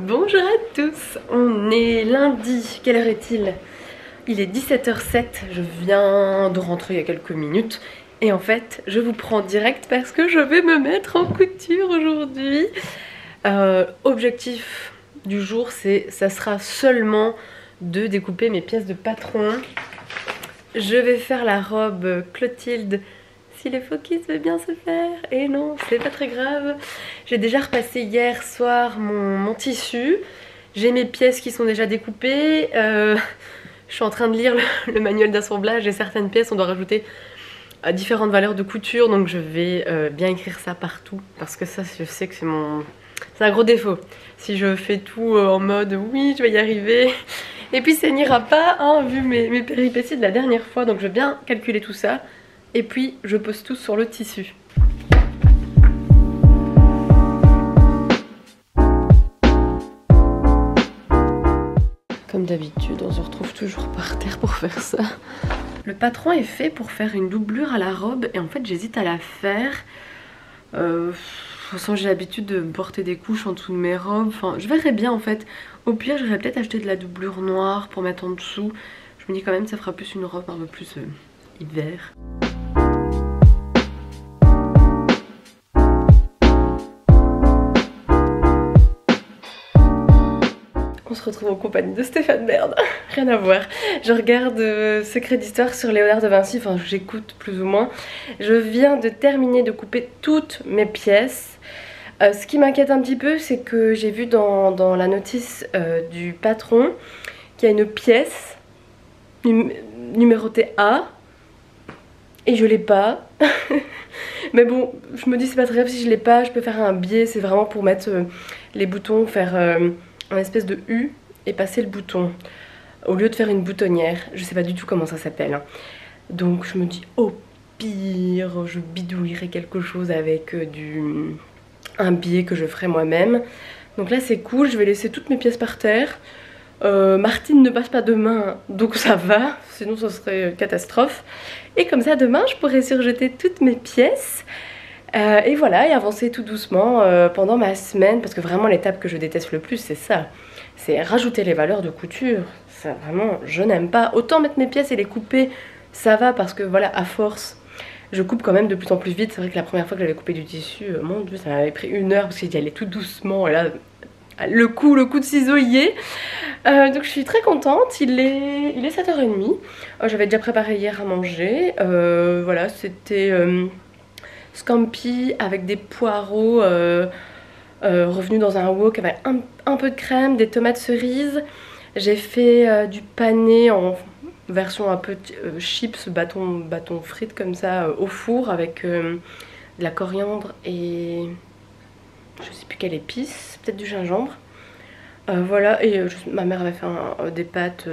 Bonjour à tous, on est lundi, quelle heure est-il? Il est 17h07, je viens de rentrer il y a quelques minutes et en fait je vous prends direct parce que je vais me mettre en couture aujourd'hui. Objectif du jour, ça sera seulement de découper mes pièces de patron. Je vais faire la robe Clotilde si le focus veut bien se faire, et non, c'est pas très grave. J'ai déjà repassé hier soir mon tissu, j'ai mes pièces qui sont déjà découpées, je suis en train de lire le manuel d'assemblage et certaines pièces on doit rajouter à différentes valeurs de couture, donc je vais bien écrire ça partout parce que ça je sais que c'est un gros défaut. Si je fais tout en mode oui je vais y arriver et puis ça n'ira pas hein, vu mes péripéties de la dernière fois, donc je vais bien calculer tout ça. Et puis je pose tout sur le tissu. Comme d'habitude, on se retrouve toujours par terre pour faire ça. Le patron est fait pour faire une doublure à la robe et en fait j'hésite à la faire. De toute façon j'ai l'habitude de porter des couches en dessous de mes robes. Enfin je verrai bien en fait. Au pire j'irais peut-être acheter de la doublure noire pour mettre en dessous. Je me dis quand même ça fera plus une robe un peu plus hiver. On se retrouve en compagnie de Stéphane Bern, rien à voir. Je regarde Secret d'Histoire sur Léonard de Vinci, enfin j'écoute plus ou moins. Je viens de terminer de couper toutes mes pièces. Ce qui m'inquiète un petit peu, c'est que j'ai vu dans la notice du patron qu'il y a une pièce numérotée A et je l'ai pas. Mais bon, je me dis c'est pas très grave si je l'ai pas, je peux faire un biais, c'est vraiment pour mettre les boutons, faire un espèce de U et passer le bouton au lieu de faire une boutonnière. Je sais pas du tout comment ça s'appelle hein. Donc je me dis au pire je bidouillerai quelque chose avec un biais que je ferai moi-même. Donc là c'est cool, je vais laisser toutes mes pièces par terre. Martine ne passe pas demain donc ça va, sinon ce serait catastrophe. Et comme ça demain je pourrai surjeter toutes mes pièces. Et voilà, et avancer tout doucement pendant ma semaine, parce que vraiment l'étape que je déteste le plus c'est ça, c'est rajouter les valeurs de couture. Ça vraiment je n'aime pas. Autant mettre mes pièces et les couper ça va parce que voilà à force je coupe quand même de plus en plus vite. C'est vrai que la première fois que j'avais coupé du tissu, mon dieu ça m'avait pris 1 heure parce qu'il y allait tout doucement et là le coup de ciseau y est. Donc je suis très contente, il est 7h30. J'avais déjà préparé hier à manger, voilà c'était scampi avec des poireaux revenus dans un wok avec un peu de crème, des tomates cerises. J'ai fait du pané en version un peu chips, bâton frites comme ça au four avec de la coriandre et je sais plus quelle épice, peut-être du gingembre. Voilà, et ma mère avait fait des pâtes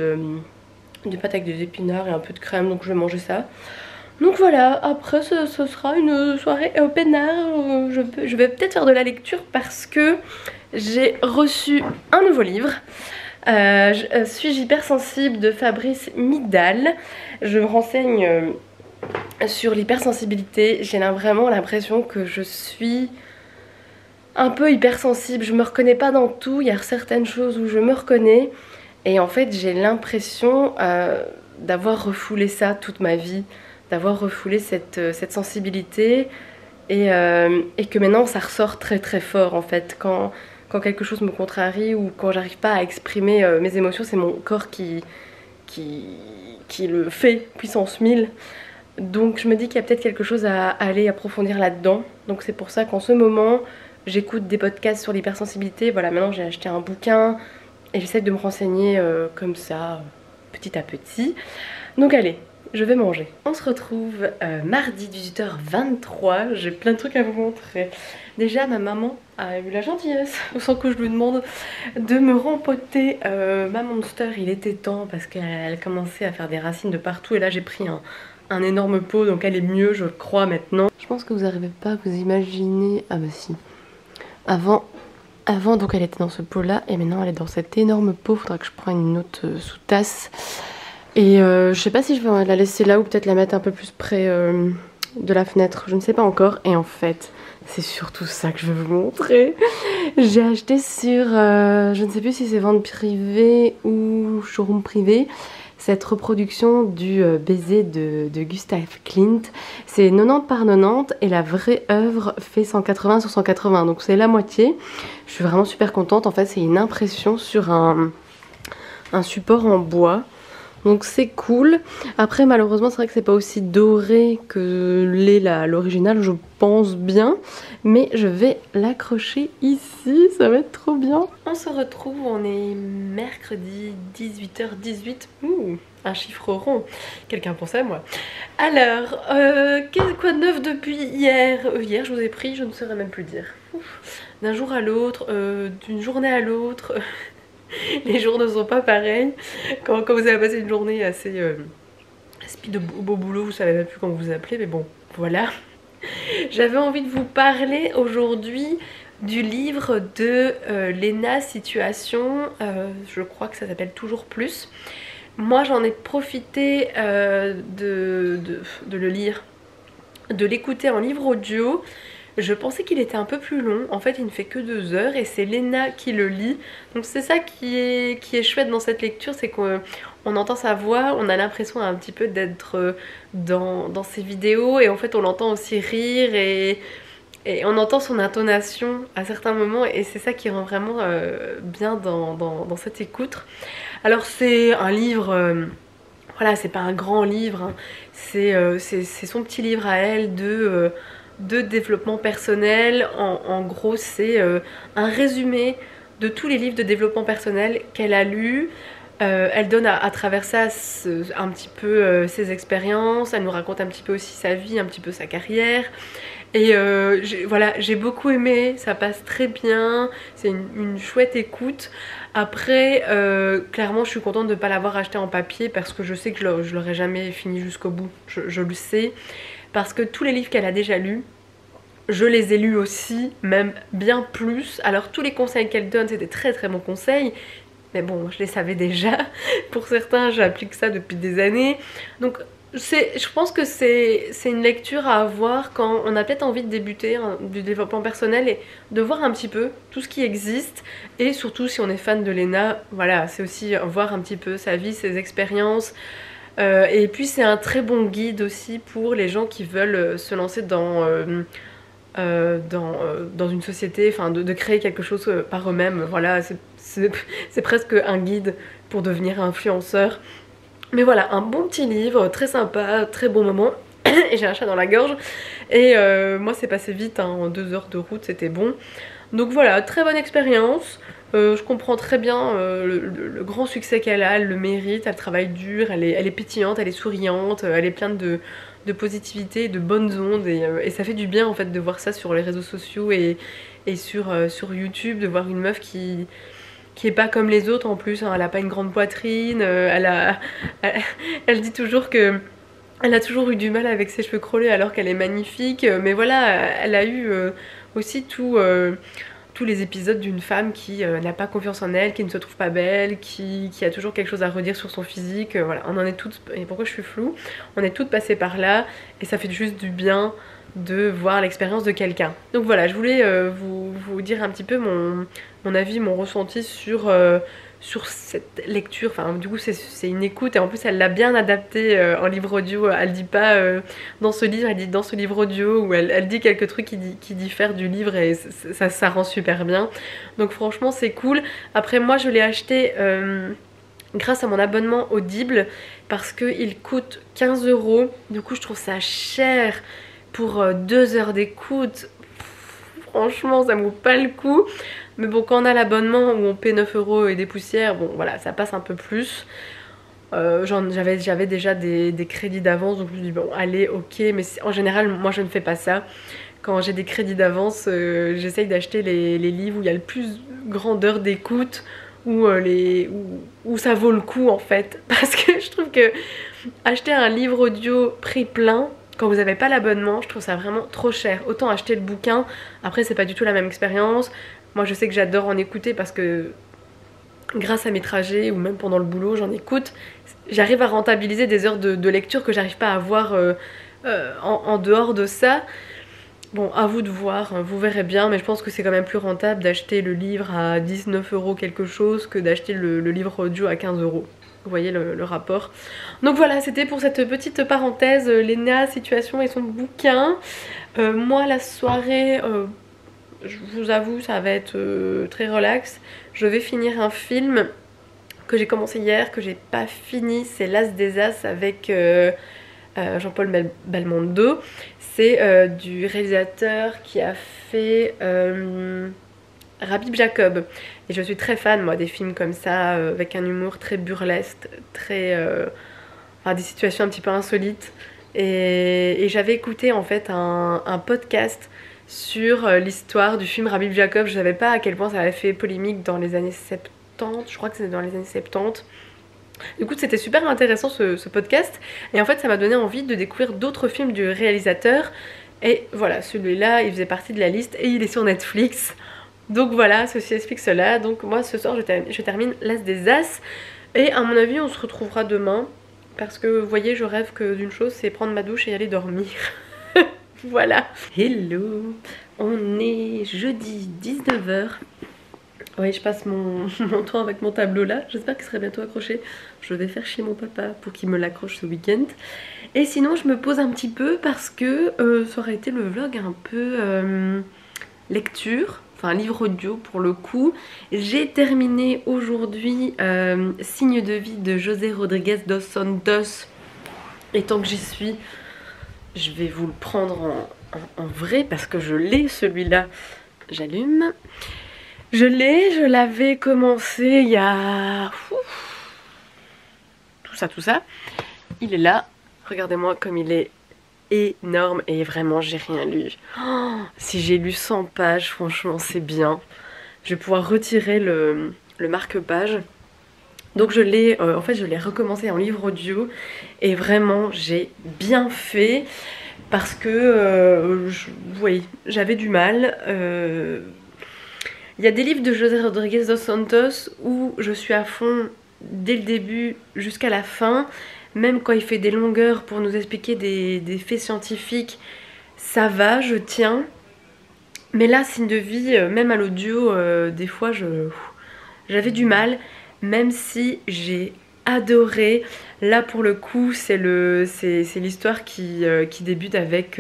avec des épinards et un peu de crème, donc je vais manger ça. Donc voilà, après ce sera une soirée peinard. Je vais peut-être faire de la lecture parce que j'ai reçu un nouveau livre. Suis-je hypersensible de Fabrice Midal. Je me renseigne sur l'hypersensibilité. J'ai vraiment l'impression que je suis un peu hypersensible. Je me reconnais pas dans tout, il y a certaines choses où je me reconnais. Et en fait j'ai l'impression d'avoir refoulé ça toute ma vie. D'avoir refoulé cette sensibilité et que maintenant ça ressort très très fort en fait. Quand quelque chose me contrarie ou quand j'arrive pas à exprimer mes émotions, c'est mon corps qui le fait puissance 1000. Donc je me dis qu'il y a peut-être quelque chose à aller approfondir là-dedans. Donc c'est pour ça qu'en ce moment j'écoute des podcasts sur l'hypersensibilité. Voilà, maintenant j'ai acheté un bouquin et j'essaie de me renseigner comme ça petit à petit. Donc allez, je vais manger. On se retrouve mardi 18h23, j'ai plein de trucs à vous montrer. Déjà ma maman a eu la gentillesse, sans que je lui demande, de me rempoter ma Monster. Il était temps parce qu'elle commençait à faire des racines de partout et là j'ai pris un énorme pot, donc elle est mieux je crois maintenant. Je pense que vous n'arrivez pas à vous imaginer, ah bah si, avant donc elle était dans ce pot là et maintenant elle est dans cet énorme pot. Faudra que je prenne une autre sous-tasse. Et je sais pas si je vais la laisser là ou peut-être la mettre un peu plus près de la fenêtre, je ne sais pas encore. Et en fait c'est surtout ça que je vais vous montrer. J'ai acheté sur, je ne sais plus si c'est vente privée ou showroom privé, cette reproduction du baiser de Gustav Klimt. C'est 90 par 90 et la vraie œuvre fait 180 sur 180, donc c'est la moitié. Je suis vraiment super contente. En fait, c'est une impression sur un support en bois. Donc c'est cool. Après malheureusement c'est vrai que c'est pas aussi doré que l'est l'original, je pense bien. Mais je vais l'accrocher ici, ça va être trop bien. On se retrouve, on est mercredi 18h18. Ouh, un chiffre rond. Quelqu'un pensait à moi. Alors, quoi de neuf depuis hier? Hier je vous ai pris, je ne saurais même plus dire. D'un jour à l'autre, d'une journée à l'autre. Les jours ne sont pas pareils. Quand vous avez passé une journée assez speed au boulot, vous savez même plus comment vous appelez, mais bon, voilà. J'avais envie de vous parler aujourd'hui du livre de Léna Situation, je crois que ça s'appelle Toujours Plus. Moi j'en ai profité de le lire, de l'écouter en livre audio. Je pensais qu'il était un peu plus long, en fait il ne fait que 2 heures et c'est Léna qui le lit. Donc c'est ça qui est chouette dans cette lecture, c'est qu'on entend sa voix, on a l'impression un petit peu d'être dans ses vidéos et en fait on l'entend aussi rire et on entend son intonation à certains moments et c'est ça qui rend vraiment bien dans cette écoute. Alors c'est un livre... voilà, c'est pas un grand livre, hein. C'est son petit livre à elle de développement personnel. En gros c'est un résumé de tous les livres de développement personnel qu'elle a lus. Elle donne à travers ça un petit peu ses expériences, elle nous raconte un petit peu aussi sa vie, un petit peu sa carrière. Et voilà, j'ai beaucoup aimé, ça passe très bien, c'est une chouette écoute. Après, clairement je suis contente de ne pas l'avoir acheté en papier parce que je sais que je l'aurais jamais fini jusqu'au bout, je le sais. Parce que tous les livres qu'elle a déjà lus, je les ai lus aussi, même bien plus. Alors tous les conseils qu'elle donne, c'est des très très bons conseils. Mais bon, je les savais déjà. Pour certains, j'applique ça depuis des années. Donc je pense que c'est une lecture à avoir quand on a peut-être envie de débuter du développement personnel et de voir un petit peu tout ce qui existe. Et surtout si on est fan de Léna, voilà, c'est aussi voir un petit peu sa vie, ses expériences. Et puis c'est un très bon guide aussi pour les gens qui veulent se lancer dans une société, enfin de créer quelque chose par eux-mêmes. Voilà, c'est presque un guide pour devenir influenceur. Mais voilà, un bon petit livre, très sympa, très bon moment. Et j'ai un chat dans la gorge. Et moi c'est passé vite, hein, en 2 heures de route, c'était bon. Donc voilà, très bonne expérience. Je comprends très bien le grand succès qu'elle a, elle le mérite, elle travaille dur, elle est pétillante, elle est souriante, elle est pleine de positivité, de bonnes ondes et ça fait du bien en fait de voir ça sur les réseaux sociaux et sur YouTube, de voir une meuf qui est pas comme les autres en plus, hein. Elle a pas une grande poitrine, elle dit toujours que elle a toujours eu du mal avec ses cheveux crôlés alors qu'elle est magnifique, mais voilà, elle a eu aussi tous les épisodes d'une femme qui n'a pas confiance en elle, qui ne se trouve pas belle, qui a toujours quelque chose à redire sur son physique. Voilà, on en est toutes, et pourquoi je suis floue, on est toutes passées par là et ça fait juste du bien de voir l'expérience de quelqu'un. Donc voilà, je voulais vous dire un petit peu mon avis, mon ressenti sur cette lecture. Enfin du coup c'est une écoute et en plus elle l'a bien adapté en livre audio. Elle dit pas dans ce livre, elle dit dans ce livre audio, où elle dit quelques trucs qui diffèrent du livre et ça rend super bien. Donc franchement c'est cool. Après moi je l'ai acheté grâce à mon abonnement Audible parce qu'il coûte 15 €. Du coup je trouve ça cher pour 2 heures d'écoute. Franchement ça me vaut pas le coup. Mais bon, quand on a l'abonnement où on paie 9 € et des poussières, bon voilà, ça passe un peu plus. J'avais déjà des crédits d'avance, donc je me dis bon allez ok, mais en général moi je ne fais pas ça. Quand j'ai des crédits d'avance, j'essaye d'acheter les livres où il y a le plus grandeur d'écoute, où ça vaut le coup en fait. Parce que je trouve que acheter un livre audio prix plein, quand vous n'avez pas l'abonnement, je trouve ça vraiment trop cher. Autant acheter le bouquin, après c'est pas du tout la même expérience. Moi je sais que j'adore en écouter parce que grâce à mes trajets ou même pendant le boulot j'en écoute. J'arrive à rentabiliser des heures de lecture que j'arrive pas à avoir en dehors de ça. Bon, à vous de voir, hein, vous verrez bien, mais je pense que c'est quand même plus rentable d'acheter le livre à 19 € quelque chose que d'acheter le livre audio à 15 €. Vous voyez le rapport. Donc voilà, c'était pour cette petite parenthèse, Léna, situation et son bouquin. Moi, la soirée, je vous avoue, ça va être très relax. Je vais finir un film que j'ai commencé hier, que j'ai pas fini, c'est L'As des As avec Jean-Paul Belmondo. C'est du réalisateur qui a fait Rabib Jacob. Et je suis très fan, moi, des films comme ça, avec un humour très burlesque, très... enfin, des situations un petit peu insolites. Et j'avais écouté en fait un podcast sur l'histoire du film Rabib Jacob. Je savais pas à quel point ça avait fait polémique dans les années 70, je crois que c'était dans les années 70. Du coup, c'était super intéressant ce podcast. Et en fait, ça m'a donné envie de découvrir d'autres films du réalisateur. Et voilà, celui-là, il faisait partie de la liste et il est sur Netflix. Donc voilà, ceci explique cela. Donc moi, ce soir, je termine L'As des As. Et à mon avis, on se retrouvera demain. Parce que, vous voyez, je rêve que d'une chose, c'est prendre ma douche et aller dormir. Voilà. Hello. On est jeudi 19 h. Oui, je passe mon temps avec mon tableau là. J'espère qu'il serait bientôt accroché. Je vais faire chier mon papa pour qu'il me l'accroche ce week-end. Et sinon, je me pose un petit peu parce que ça aurait été le vlog un peu lecture. Enfin, livre audio pour le coup. J'ai terminé aujourd'hui Signe de vie de José Rodriguez dos Santos. Et tant que j'y suis, je vais vous le prendre en vrai parce que je l'ai celui-là. J'allume. Je l'avais commencé il y a... tout ça. Il est là. Regardez-moi comme il est énorme et vraiment j'ai rien lu. Oh, si j'ai lu 100 pages, franchement c'est bien. Je vais pouvoir retirer le marque-page. Donc je l'ai en fait je l'ai recommencé en livre audio et vraiment j'ai bien fait parce que oui, j'avais du mal. Il y a des livres de José Rodriguez dos Santos où je suis à fond dès le début jusqu'à la fin. Même quand il fait des longueurs pour nous expliquer des faits scientifiques, ça va, je tiens. Mais là, Signe de vie, même à l'audio, des fois, j'avais du mal. Même si j'ai adoré. Là, pour le coup, c'est l'histoire qui débute avec...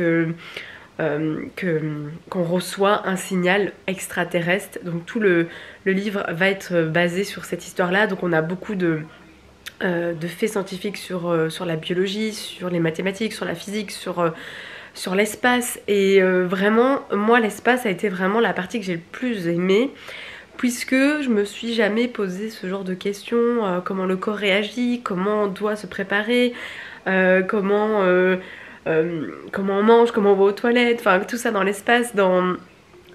qu'on reçoit un signal extraterrestre. Donc tout le livre va être basé sur cette histoire-là. Donc on a beaucoup de faits scientifiques sur la biologie, sur les mathématiques, sur la physique, sur l'espace. Et vraiment, moi, l'espace a été vraiment la partie que j'ai le plus aimée. Puisque je me suis jamais posé ce genre de questions, comment le corps réagit, comment on doit se préparer, comment on mange, comment on va aux toilettes, enfin tout ça dans l'espace, dans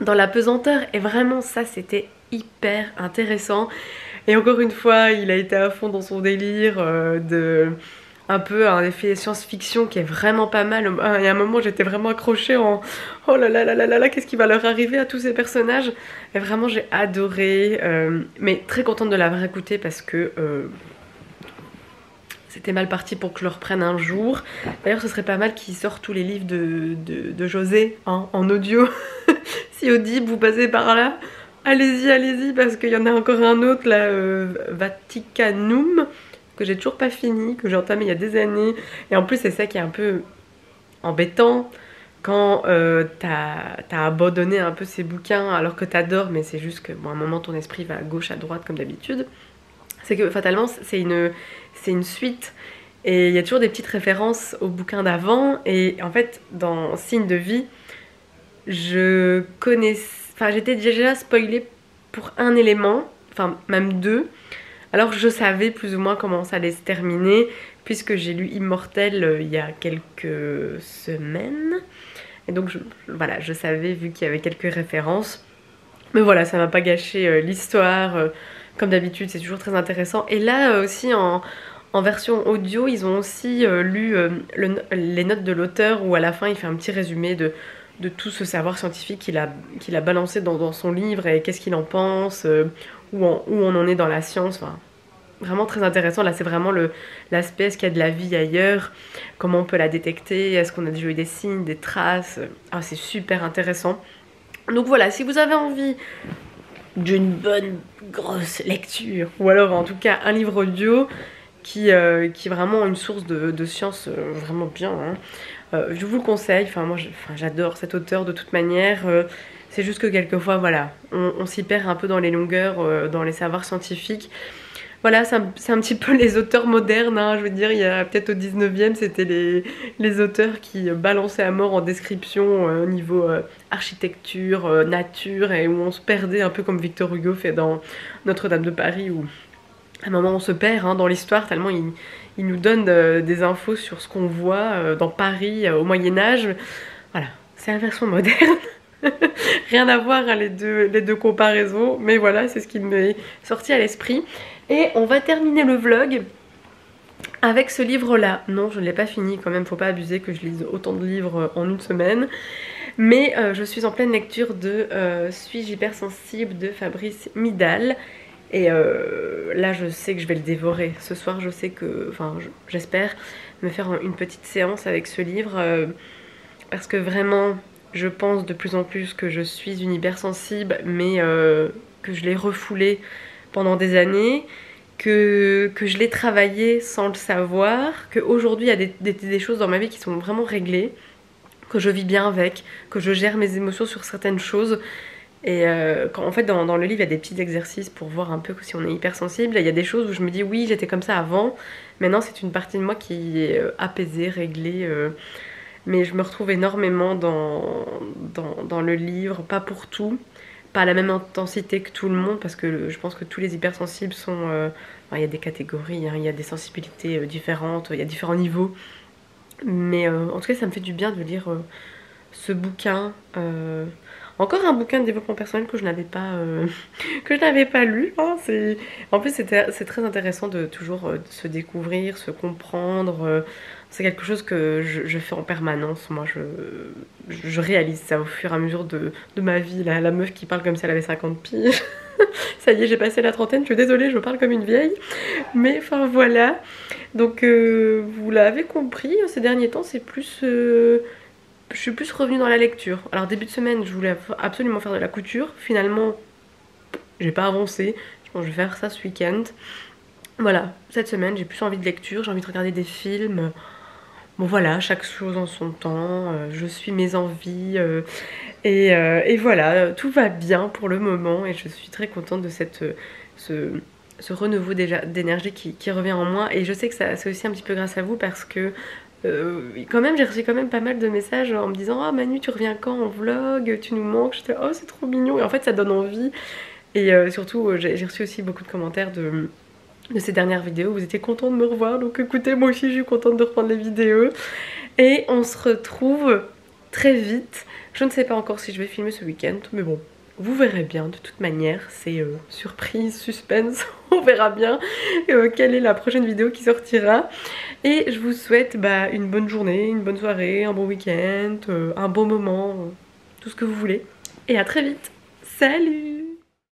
la pesanteur. Et vraiment ça c'était hyper intéressant. Et encore une fois il a été à fond dans son délire de un peu un effet science-fiction qui est vraiment pas mal. Il y a un moment j'étais vraiment accrochée en oh là là là là là là, qu'est-ce qui va leur arriver à tous ces personnages. Et vraiment j'ai adoré, mais très contente de l'avoir écouté parce que c'était mal parti pour que je le reprenne un jour. D'ailleurs ce serait pas mal qu'il sorte tous les livres de José hein, en audio. Si Audible vous passez par là, allez-y, allez-y, parce qu'il y en a encore un autre là, Vaticanum, que j'ai toujours pas fini, que j'ai entamé il y a des années. Et en plus c'est ça qui est un peu embêtant quand t'as abandonné un peu ces bouquins alors que t'adores, mais c'est juste que bon, à un moment ton esprit va à gauche, à droite comme d'habitude. C'est que fatalement c'est une suite et il y a toujours des petites références au bouquin d'avant. Et en fait dans Signe de vie je connais, enfin j'étais déjà spoilée pour un élément, enfin même deux, alors je savais plus ou moins comment ça allait se terminer puisque j'ai lu Immortel il y a quelques semaines. Et donc voilà, je savais vu qu'il y avait quelques références. Mais voilà, ça m'a pas gâché l'histoire. Comme d'habitude, c'est toujours très intéressant. Et là aussi en version audio, ils ont aussi lu les notes de l'auteur où à la fin il fait un petit résumé de tout ce savoir scientifique qu'il a balancé dans son livre et qu'est-ce qu'il en pense, où on en est dans la science. Enfin, vraiment très intéressant. Là c'est vraiment l'aspect, est-ce qu'il y a de la vie ailleurs, comment on peut la détecter, est-ce qu'on a déjà eu des signes, des traces. Ah, c'est super intéressant. Donc voilà, si vous avez envie d'une bonne grosse lecture, ou alors en tout cas un livre audio qui est vraiment une source de science vraiment bien, hein. Je vous le conseille. Enfin moi j'adore cet auteur de toute manière. C'est juste que quelquefois voilà, on s'y perd un peu dans les longueurs, dans les savoirs scientifiques. Voilà, c'est un petit peu les auteurs modernes, hein. Je veux dire, il y a peut-être au 19e, c'était les auteurs qui balançaient à mort en description au niveau architecture, nature, et où on se perdait un peu comme Victor Hugo fait dans Notre-Dame de Paris, où à un moment on se perd, hein, dans l'histoire, tellement il nous donne des infos sur ce qu'on voit dans Paris au Moyen-Âge. Voilà, c'est la version moderne. Rien à voir, hein, les deux comparaisons, mais voilà, c'est ce qui m'est sorti à l'esprit. Et on va terminer le vlog avec ce livre-là. Non, je ne l'ai pas fini quand même, faut pas abuser que je lise autant de livres en une semaine. Mais je suis en pleine lecture de Suis-je hypersensible de Fabrice Midal. Et là je sais que je vais le dévorer. Ce soir je sais que, enfin j'espère me faire une petite séance avec ce livre. Parce que vraiment je pense de plus en plus que je suis une hypersensible, mais que je l'ai refoulé pendant des années, que je l'ai travaillé sans le savoir, qu'aujourd'hui il y a des choses dans ma vie qui sont vraiment réglées, que je vis bien avec, que je gère mes émotions sur certaines choses. Et en fait dans le livre il y a des petits exercices pour voir un peu si on est hypersensible. Il y a des choses où je me dis oui j'étais comme ça avant, maintenant c'est une partie de moi qui est apaisée, réglée. Mais je me retrouve énormément dans le livre, pas pour tout, pas à la même intensité que tout le monde, parce que je pense que tous les hypersensibles sont... il y a des catégories, hein, il y a des sensibilités différentes, il y a différents niveaux. Mais en tout cas ça me fait du bien de lire ce bouquin. Encore un bouquin de développement personnel que je n'avais pas lu, hein. En plus c'est très intéressant de toujours se découvrir, se comprendre. C'est quelque chose que je fais en permanence. Moi je réalise ça au fur et à mesure de ma vie. La meuf qui parle comme si elle avait 50 piges. Ça y est, j'ai passé la trentaine, je suis désolée, je parle comme une vieille. Mais enfin voilà. Donc vous l'avez compris, ces derniers temps c'est plus... je suis plus revenue dans la lecture. Alors début de semaine je voulais absolument faire de la couture. Finalement j'ai pas avancé. Je pense que je vais faire ça ce week-end. Voilà, cette semaine j'ai plus envie de lecture, j'ai envie de regarder des films. Bon voilà, chaque chose en son temps, je suis mes envies et voilà, tout va bien pour le moment et je suis très contente de ce renouveau d'énergie qui revient en moi. Et je sais que c'est aussi un petit peu grâce à vous parce que quand même j'ai reçu quand même pas mal de messages en me disant « Oh Manu, tu reviens quand en vlog, tu nous manques ?» J'étais « Oh c'est trop mignon » et en fait ça donne envie. Et surtout j'ai reçu aussi beaucoup de commentaires de ces dernières vidéos, vous étiez contents de me revoir, donc écoutez, moi aussi je suis contente de reprendre les vidéos. Et on se retrouve très vite. Je ne sais pas encore si je vais filmer ce week-end, mais bon, vous verrez bien de toute manière, c'est surprise, suspense, on verra bien quelle est la prochaine vidéo qui sortira. Et je vous souhaite une bonne journée, une bonne soirée, un bon week-end, un bon moment, tout ce que vous voulez. Et à très vite, salut!